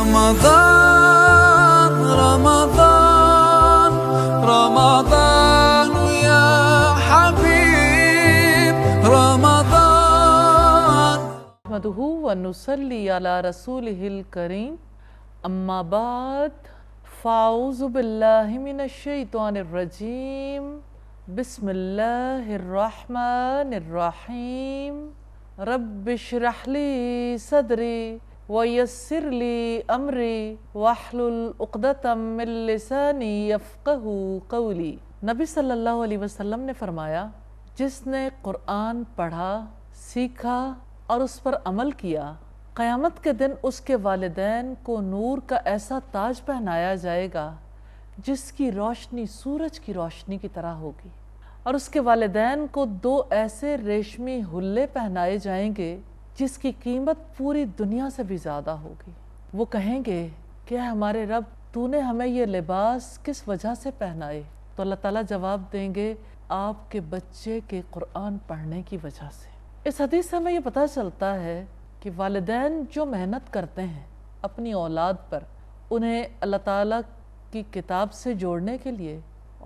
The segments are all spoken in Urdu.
رمضان رمضان رمضان يا حبيب رمضان نحمده ونصلي على رسوله الكريم اما بعد فاعوذ باللہ من الشیطان الرجیم بسم اللہ الرحمن الرحیم رب اشرح لی صدری ویسر لی امری واحلل عقدۃ من لسانی یفقہوا قولی۔ نبی صلی اللہ علیہ وسلم نے فرمایا، جس نے قرآن پڑھا، سیکھا اور اس پر عمل کیا، قیامت کے دن اس کے والدین کو نور کا ایسا تاج پہنایا جائے گا جس کی روشنی سورج کی روشنی کی طرح ہوگی، اور اس کے والدین کو 2 ایسے ریشمی حلے پہنائے جائیں گے جس کی قیمت پوری دنیا سے بھی زیادہ ہوگی۔ وہ کہیں گے کہ ہمارے رب، تو نے ہمیں یہ لباس کس وجہ سے پہنائے؟ تو اللہ تعالیٰ جواب دیں گے، آپ کے بچے کے قرآن پڑھنے کی وجہ سے۔ اس حدیث سے ہمیں یہ پتہ چلتا ہے کہ والدین جو محنت کرتے ہیں اپنی اولاد پر، انہیں اللہ تعالیٰ کی کتاب سے جوڑنے کے لیے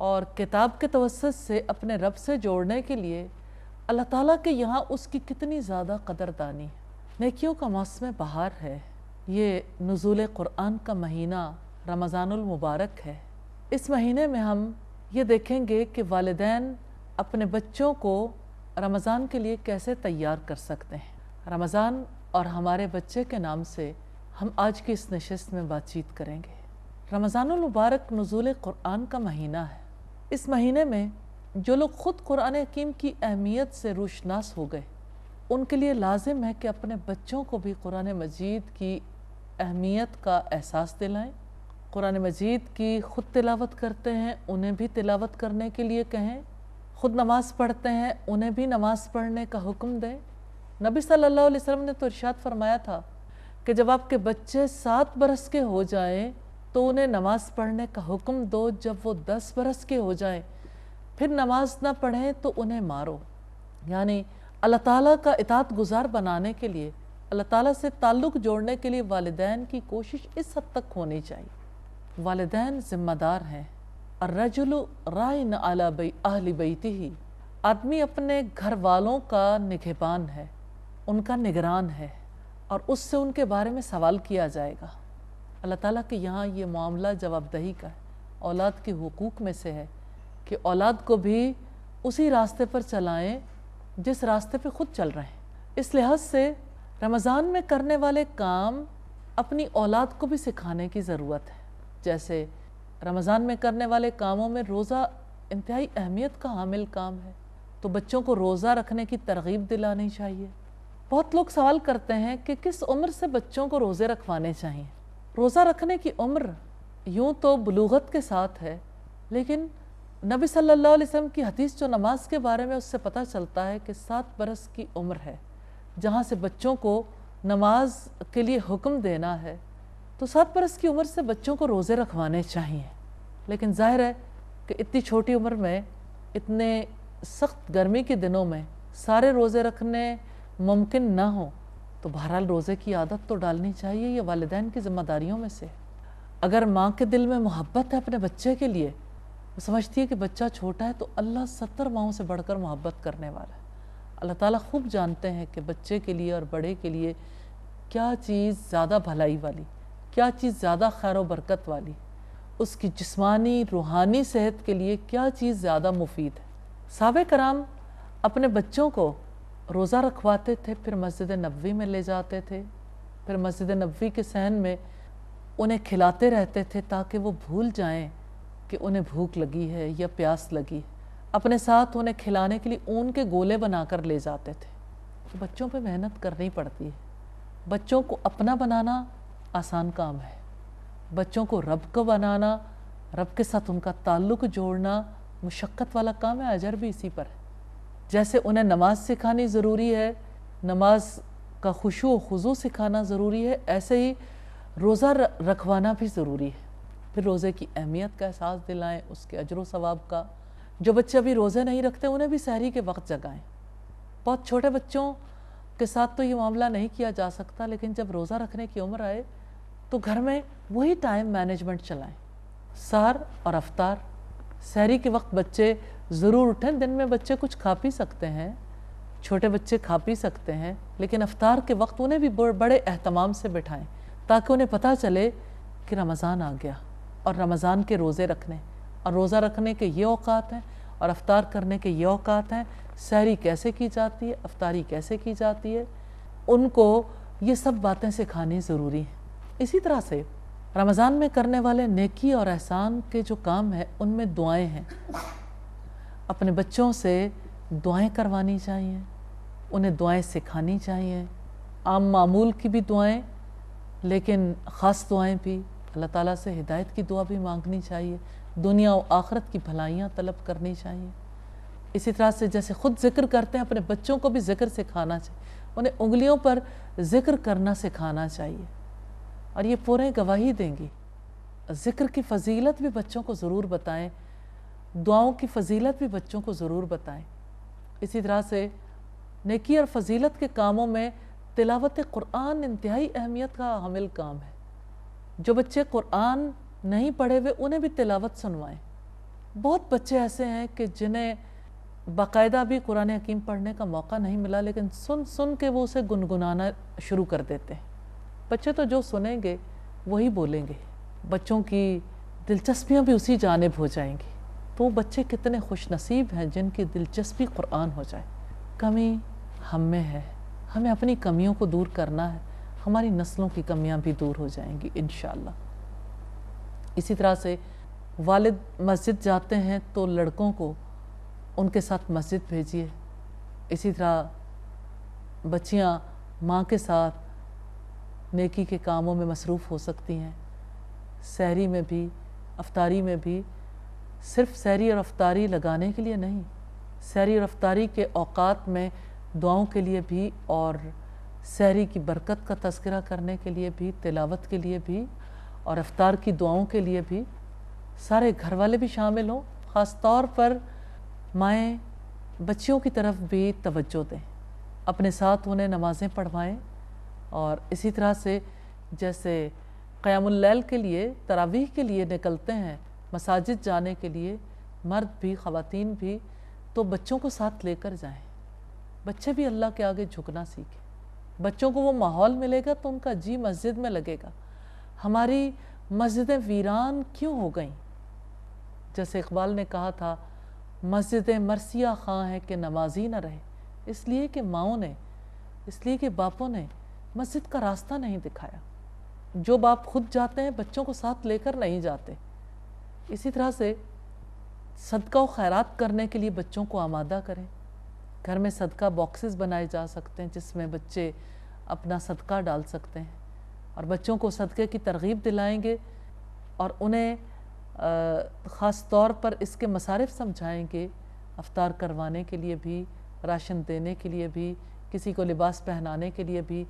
اور کتاب کے توسط سے اپنے رب سے جوڑنے کے لیے، اللہ تعالیٰ کے یہاں اس کی کتنی زیادہ قدردانی ہے۔ نیکیوں کا موسم بہار ہے، یہ نزول قرآن کا مہینہ رمضان المبارک ہے۔ اس مہینے میں ہم یہ دیکھیں گے کہ والدین اپنے بچوں کو رمضان کے لیے کیسے تیار کر سکتے ہیں۔ رمضان اور ہمارے بچے کے نام سے ہم آج کی اس نشست میں بات چیت کریں گے۔ رمضان المبارک نزول قرآن کا مہینہ ہے۔ اس مہینے میں جو لوگ خود قرآن حکیم کی اہمیت سے روشناس ہو گئے، ان کے لیے لازم ہے کہ اپنے بچوں کو بھی قرآن مجید کی اہمیت کا احساس دلائیں۔ قرآن مجید کی خود تلاوت کرتے ہیں، انہیں بھی تلاوت کرنے کے لیے کہیں۔ خود نماز پڑھتے ہیں، انہیں بھی نماز پڑھنے کا حکم دیں۔ نبی صلی اللہ علیہ وسلم نے تو ارشاد فرمایا تھا کہ جب آپ کے بچے 7 برس کے ہو جائیں تو انہیں نماز پڑھنے کا حکم دو، جب وہ 10 برس کے ہو جائیں پھر نماز نہ پڑھیں تو انہیں مارو۔ یعنی اللہ تعالیٰ کا اطاعت گزار بنانے کے لیے، اللہ تعالیٰ سے تعلق جوڑنے کے لیے والدین کی کوشش اس حد تک ہونی چاہیے۔ والدین ذمہ دار ہیں۔ الرجل راعٍ علی اہل بیتہ، آدمی اپنے گھر والوں کا نگہبان ہے، ان کا نگران ہے، اور اس سے ان کے بارے میں سوال کیا جائے گا۔ اللہ تعالیٰ کے یہاں یہ معاملہ جواب دہی کا ہے۔ اولاد کے حقوق میں سے ہے کہ اولاد کو بھی اسی راستے پر چلائیں جس راستے پہ خود چل رہے ہیں۔ اس لحاظ سے رمضان میں کرنے والے کام اپنی اولاد کو بھی سکھانے کی ضرورت ہے۔ جیسے رمضان میں کرنے والے کاموں میں روزہ انتہائی اہمیت کا حامل کام ہے، تو بچوں کو روزہ رکھنے کی ترغیب دلانی چاہیے۔ بہت لوگ سوال کرتے ہیں کہ کس عمر سے بچوں کو روزے رکھوانے چاہیے؟ روزہ رکھنے کی عمر یوں تو بلوغت کے ساتھ ہے، لیکن نبی صلی اللہ علیہ وسلم کی حدیث جو نماز کے بارے میں اس سے پتہ چلتا ہے کہ 7 برس کی عمر ہے جہاں سے بچوں کو نماز کے لیے حکم دینا ہے، تو 7 برس کی عمر سے بچوں کو روزے رکھوانے چاہیے۔ لیکن ظاہر ہے کہ اتنی چھوٹی عمر میں، اتنے سخت گرمی کے دنوں میں سارے روزے رکھنے ممکن نہ ہوں، تو بہرحال روزے کی عادت تو ڈالنی چاہیے۔ یہ والدین کی ذمہ داریوں میں سے۔ اگر ماں کے دل میں محبت ہے اپنے بچے کے لیے، وہ سمجھتی ہے کہ بچہ چھوٹا ہے، تو اللہ 70 ماؤں سے بڑھ کر محبت کرنے والا ہے۔ اللہ تعالیٰ خوب جانتے ہیں کہ بچے کے لیے اور بڑے کے لیے کیا چیز زیادہ بھلائی والی، کیا چیز زیادہ خیر و برکت والی، اس کی جسمانی روحانی صحت کے لیے کیا چیز زیادہ مفید ہے۔ صحابہ کرام اپنے بچوں کو روزہ رکھواتے تھے، پھر مسجد نبوی میں لے جاتے تھے، پھر مسجد نبوی کے صحن میں انہیں کھلاتے رہتے تھے تاکہ وہ بھول جائیں کہ انہیں بھوک لگی ہے یا پیاس لگی ہے۔ اپنے ساتھ انہیں کھلانے کے لیے اون کے گولے بنا کر لے جاتے تھے۔ تو بچوں پہ محنت کرنی پڑتی ہے۔ بچوں کو اپنا بنانا آسان کام ہے، بچوں کو رب کو بنانا، رب کے ساتھ ان کا تعلق جوڑنا مشقت والا کام ہے، اجر بھی اسی پر ہے۔ جیسے انہیں نماز سکھانی ضروری ہے، نماز کا خشوع و خضوع سکھانا ضروری ہے، ایسے ہی روزہ رکھوانا بھی ضروری ہے۔ پھر روزے کی اہمیت کا احساس دلائیں، اس کے اجر و ثواب کا۔ جو بچے ابھی روزے نہیں رکھتے انہیں بھی سحری کے وقت جگائیں۔ بہت چھوٹے بچوں کے ساتھ تو یہ معاملہ نہیں کیا جا سکتا، لیکن جب روزہ رکھنے کی عمر آئے تو گھر میں وہی ٹائم مینجمنٹ چلائیں، سحر اور افطار۔ سحری کے وقت بچے ضرور اٹھیں، دن میں بچے کچھ کھا پی سکتے ہیں، چھوٹے بچے کھا پی سکتے ہیں، لیکن افطار کے وقت انہیں بھی بڑے اہتمام سے بٹھائیں تاکہ انہیں پتہ چلے کہ رمضان آ گیا اور رمضان کے روزے رکھنے، اور روزہ رکھنے کے یہ اوقات ہیں اور افطار کرنے کے یہ اوقات ہیں، سحری کیسے کی جاتی ہے، افطاری کیسے کی جاتی ہے، ان کو یہ سب باتیں سکھانی ضروری ہیں۔ اسی طرح سے رمضان میں کرنے والے نیکی اور احسان کے جو کام ہیں ان میں دعائیں ہیں۔ اپنے بچوں سے دعائیں کروانی چاہیے، انہیں دعائیں سکھانی چاہیے، عام معمول کی بھی دعائیں، لیکن خاص دعائیں بھی، اللہ تعالیٰ سے ہدایت کی دعا بھی مانگنی چاہیے، دنیا و آخرت کی بھلائیاں طلب کرنی چاہیے۔ اسی طرح سے جیسے خود ذکر کرتے ہیں، اپنے بچوں کو بھی ذکر سکھانا چاہیے، انہیں انگلیوں پر ذکر کرنا سکھانا چاہیے، اور یہ پورے گواہی دیں گی۔ ذکر کی فضیلت بھی بچوں کو ضرور بتائیں، دعاؤں کی فضیلت بھی بچوں کو ضرور بتائیں۔ اسی طرح سے نیکی اور فضیلت کے کاموں میں تلاوت قرآن انتہائی اہمیت کا حامل کام ہے۔ جو بچے قرآن نہیں پڑھے ہوئے انہیں بھی تلاوت سنوائیں۔ بہت بچے ایسے ہیں کہ جنہیں باقاعدہ بھی قرآن حکیم پڑھنے کا موقع نہیں ملا، لیکن سن کے وہ اسے گنگنانا شروع کر دیتے ہیں۔ بچے تو جو سنیں گے وہی بولیں گے، بچوں کی دلچسپیاں بھی اسی جانب ہو جائیں گی۔ تو بچے کتنے خوش نصیب ہیں جن کی دلچسپی قرآن ہو جائے۔ کمی ہم میں ہے، ہمیں اپنی کمیوں کو دور کرنا ہے، ہماری نسلوں کی کمیاں بھی دور ہو جائیں گی انشاءاللہ۔ اسی طرح سے والد مسجد جاتے ہیں تو لڑکوں کو ان کے ساتھ مسجد بھیجیے۔ اسی طرح بچیاں ماں کے ساتھ نیکی کے کاموں میں مصروف ہو سکتی ہیں، سحری میں بھی، افطاری میں بھی۔ صرف سحری اور افطاری لگانے کے لیے نہیں، سحری اور افطاری کے اوقات میں دعاؤں کے لیے بھی، اور سحری کی برکت کا تذکرہ کرنے کے لیے بھی، تلاوت کے لیے بھی، اور افطار کی دعاؤں کے لیے بھی سارے گھر والے بھی شامل ہوں۔ خاص طور پر مائیں بچیوں کی طرف بھی توجہ دیں، اپنے ساتھ انہیں نمازیں پڑھوائیں، اور اسی طرح سے جیسے قیام اللیل کے لیے، تراویح کے لیے نکلتے ہیں مساجد جانے کے لیے، مرد بھی خواتین بھی، تو بچوں کو ساتھ لے کر جائیں۔ بچے بھی اللہ کے آگے جھکنا سیکھیں، بچوں کو وہ ماحول ملے گا تو ان کا جی مسجد میں لگے گا۔ ہماری مسجدیں ویران کیوں ہو گئیں؟ جیسے اقبال نے کہا تھا، مسجدیں مرثیہ خواں ہیں کہ نمازی نہ رہے، اس لیے کہ ماؤں نے، اس لیے کہ باپوں نے مسجد کا راستہ نہیں دکھایا۔ جو باپ خود جاتے ہیں بچوں کو ساتھ لے کر نہیں جاتے۔ اسی طرح سے صدقہ و خیرات کرنے کے لیے بچوں کو آمادہ کریں۔ گھر میں صدقہ باکسز بنائے جا سکتے ہیں جس میں بچے اپنا صدقہ ڈال سکتے ہیں، اور بچوں کو صدقے کی ترغیب دلائیں گے، اور انہیں خاص طور پر اس کے مصارف سمجھائیں گے، افطار کروانے کے لیے بھی، راشن دینے کے لیے بھی، کسی کو لباس پہنانے کے لیے بھی،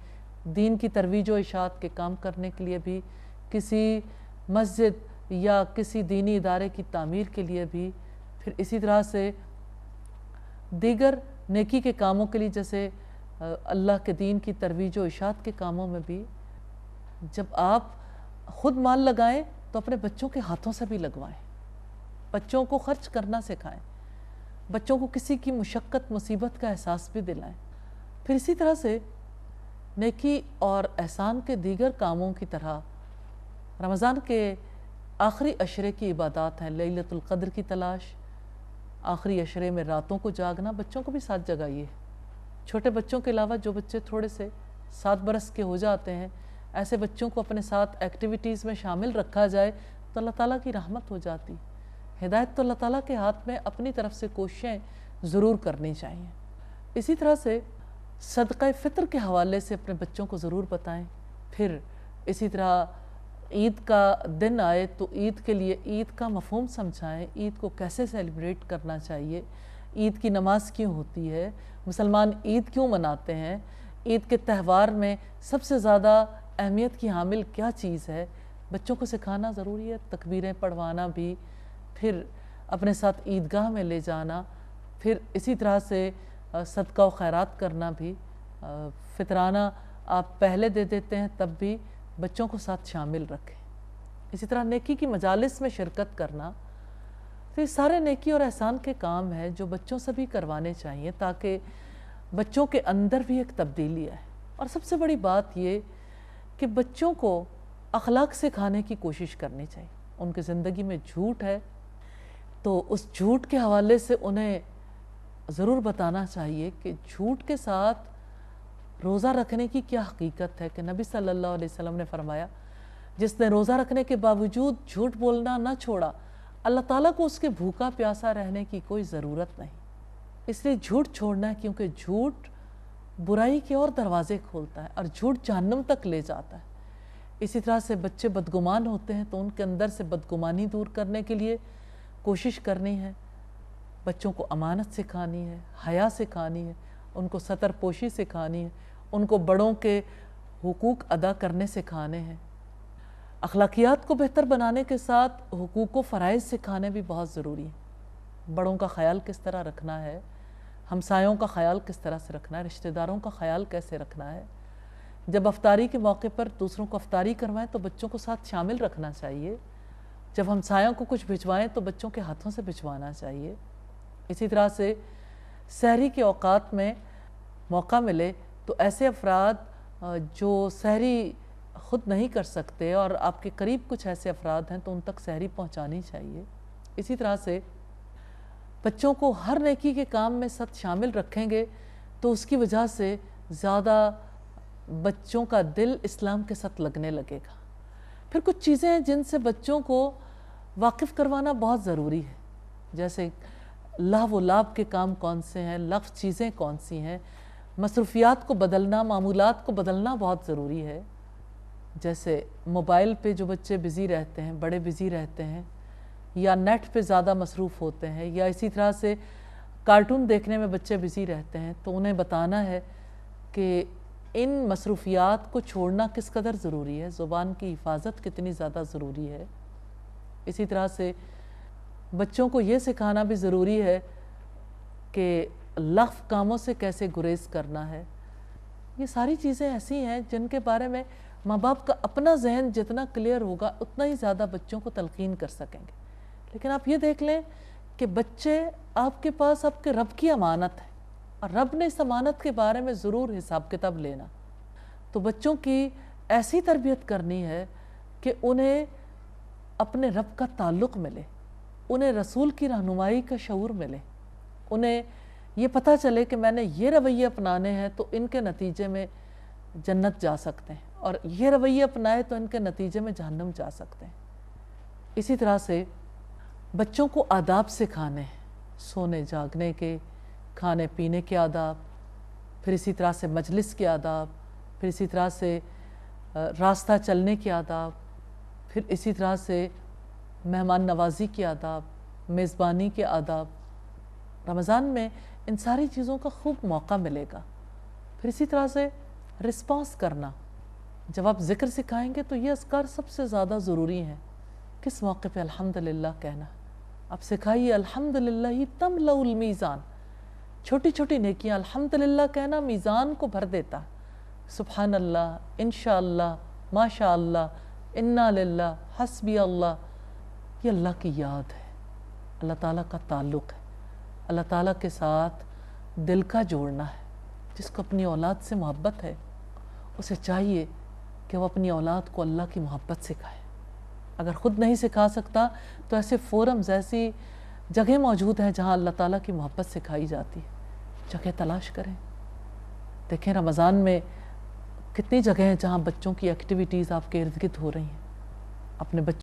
دین کی ترویج و اشاعت کے کام کرنے کے لیے بھی، کسی مسجد یا کسی دینی ادارے کی تعمیر کے لیے بھی، پھر اسی طرح سے دیگر نیکی کے کاموں کے لیے جیسے اللہ کے دین کی ترویج و اشاعت کے کاموں میں بھی۔ جب آپ خود مال لگائیں تو اپنے بچوں کے ہاتھوں سے بھی لگوائیں، بچوں کو خرچ کرنا سکھائیں، بچوں کو کسی کی مشقت مصیبت کا احساس بھی دلائیں۔ پھر اسی طرح سے نیکی اور احسان کے دیگر کاموں کی طرح رمضان کے آخری عشرے کی عبادات ہیں، لیلۃ القدر کی تلاش، آخری عشرے میں راتوں کو جاگنا، بچوں کو بھی ساتھ جگائیے۔ چھوٹے بچوں کے علاوہ جو بچے تھوڑے سے 7 برس کے ہو جاتے ہیں، ایسے بچوں کو اپنے ساتھ ایکٹیویٹیز میں شامل رکھا جائے تو اللہ تعالیٰ کی رحمت ہو جاتی۔ ہدایت تو اللہ تعالیٰ کے ہاتھ میں، اپنی طرف سے کوششیں ضرور کرنی چاہیے۔ اسی طرح سے صدقہ فطر کے حوالے سے اپنے بچوں کو ضرور بتائیں۔ پھر اسی طرح عید کا دن آئے تو عید کے لیے عید کا مفہوم سمجھائیں، عید کو کیسے سیلیبریٹ کرنا چاہیے، عید کی نماز کیوں ہوتی ہے، مسلمان عید کیوں مناتے ہیں، عید کے تہوار میں سب سے زیادہ اہمیت کی حامل کیا چیز ہے، بچوں کو سکھانا ضروری ہے۔ تکبیریں پڑھوانا بھی، پھر اپنے ساتھ عیدگاہ میں لے جانا، پھر اسی طرح سے صدقہ و خیرات کرنا بھی۔ فطرانہ آپ پہلے دے دیتے ہیں تب بھی بچوں کو ساتھ شامل رکھیں۔ اسی طرح نیکی کی مجالس میں شرکت کرنا، تو یہ سارے نیکی اور احسان کے کام ہیں جو بچوں سے بھی کروانے چاہیے تاکہ بچوں کے اندر بھی ایک تبدیلی آئے۔ اور سب سے بڑی بات یہ کہ بچوں کو اخلاق سکھانے کی کوشش کرنی چاہیے۔ ان کی زندگی میں جھوٹ ہے تو اس جھوٹ کے حوالے سے انہیں ضرور بتانا چاہیے کہ جھوٹ کے ساتھ روزہ رکھنے کی کیا حقیقت ہے، کہ نبی صلی اللہ علیہ وسلم نے فرمایا جس نے روزہ رکھنے کے باوجود جھوٹ بولنا نہ چھوڑا، اللہ تعالیٰ کو اس کے بھوکا پیاسا رہنے کی کوئی ضرورت نہیں۔ اس لیے جھوٹ چھوڑنا ہے، کیونکہ جھوٹ برائی کے اور دروازے کھولتا ہے اور جھوٹ جہنم تک لے جاتا ہے۔ اسی طرح سے بچے بدگمان ہوتے ہیں تو ان کے اندر سے بدگمانی دور کرنے کے لیے کوشش کرنی ہے، بچوں کو امانت سکھانی ہے، حیا سکھانی ہے، ان کو ستر پوشی سکھانی ہے، ان کو بڑوں کے حقوق ادا کرنے سکھانے ہیں۔ اخلاقیات کو بہتر بنانے کے ساتھ حقوق و فرائض سکھانے بھی بہت ضروری ہیں۔ بڑوں کا خیال کس طرح رکھنا ہے، ہمسایوں کا خیال کس طرح سے رکھنا ہے، رشتہ داروں کا خیال کیسے رکھنا ہے۔ جب افطاری کے موقع پر دوسروں کو افطاری کروائیں تو بچوں کو ساتھ شامل رکھنا چاہیے۔ جب ہمسایوں کو کچھ بھجوائیں تو بچوں کے ہاتھوں سے بھجوانا چاہیے۔ اسی طرح سے سحری کے اوقات میں موقع ملے تو ایسے افراد جو سحری خود نہیں کر سکتے اور آپ کے قریب کچھ ایسے افراد ہیں تو ان تک سحری پہنچانی چاہیے۔ اسی طرح سے بچوں کو ہر نیکی کے کام میں ساتھ شامل رکھیں گے تو اس کی وجہ سے زیادہ بچوں کا دل اسلام کے ساتھ لگنے لگے گا۔ پھر کچھ چیزیں ہیں جن سے بچوں کو واقف کروانا بہت ضروری ہے، جیسے لہو و لعب کے کام کون سے ہیں، لغو چیزیں کون سی ہیں، مصروفیات کو بدلنا، معمولات کو بدلنا بہت ضروری ہے۔ جیسے موبائل پہ جو بچے بزی رہتے ہیں، بڑے بزی رہتے ہیں، یا نیٹ پہ زیادہ مصروف ہوتے ہیں، یا اسی طرح سے کارٹون دیکھنے میں بچے بزی رہتے ہیں، تو انہیں بتانا ہے کہ ان مصروفیات کو چھوڑنا کس قدر ضروری ہے، زبان کی حفاظت کتنی زیادہ ضروری ہے۔ اسی طرح سے بچوں کو یہ سکھانا بھی ضروری ہے کہ لغو کاموں سے کیسے گریز کرنا ہے۔ یہ ساری چیزیں ایسی ہیں جن کے بارے میں ماں باپ کا اپنا ذہن جتنا کلیئر ہوگا اتنا ہی زیادہ بچوں کو تلقین کر سکیں گے۔ لیکن آپ یہ دیکھ لیں کہ بچے آپ کے پاس آپ کے رب کی امانت ہے اور رب نے اس امانت کے بارے میں ضرور حساب کتاب لینا۔ تو بچوں کی ایسی تربیت کرنی ہے کہ انہیں اپنے رب کا تعلق ملے، انہیں رسول کی رہنمائی کا شعور ملے، انہیں یہ پتہ چلے کہ میں نے یہ رویے اپنانے ہیں تو ان کے نتیجے میں جنت جا سکتے ہیں، اور یہ رویے اپنائے تو ان کے نتیجے میں جہنم جا سکتے ہیں۔ اسی طرح سے بچوں کو آداب سکھانے ہیں، سونے جاگنے کے، کھانے پینے کے آداب، پھر اسی طرح سے مجلس کے آداب، پھر اسی طرح سے راستہ چلنے کے آداب، پھر اسی طرح سے مہمان نوازی کے آداب، میزبانی کے آداب۔ رمضان میں ان ساری چیزوں کا خوب موقع ملے گا۔ پھر اسی طرح سے رسپانس کرنا، جب آپ ذکر سکھائیں گے تو یہ اذکار سب سے زیادہ ضروری ہیں۔ کس موقع پہ الحمدللہ کہنا، آپ سکھائیے الحمدللہ ہی تملأ المیزان، چھوٹی چھوٹی نیکیاں الحمدللہ کہنا میزان کو بھر دیتا۔ سبحان اللہ، انشاءاللہ، ماشاءاللہ، انا للہ، حسبی اللہ، یہ اللہ کی یاد ہے، اللہ تعالیٰ کا تعلق ہے، اللہ تعالیٰ کے ساتھ دل کا جوڑنا ہے۔ جس کو اپنی اولاد سے محبت ہے اسے چاہیے کہ وہ اپنی اولاد کو اللہ کی محبت سکھائے۔ اگر خود نہیں سکھا سکتا تو ایسے فورمز، ایسی جگہ موجود ہیں جہاں اللہ تعالیٰ کی محبت سکھائی جاتی ہے، جگہ تلاش کریں۔ دیکھیں رمضان میں کتنی جگہ ہیں جہاں بچوں کی ایکٹیویٹیز آپ کے ارد گرد ہو رہی ہیں، اپنے بچوں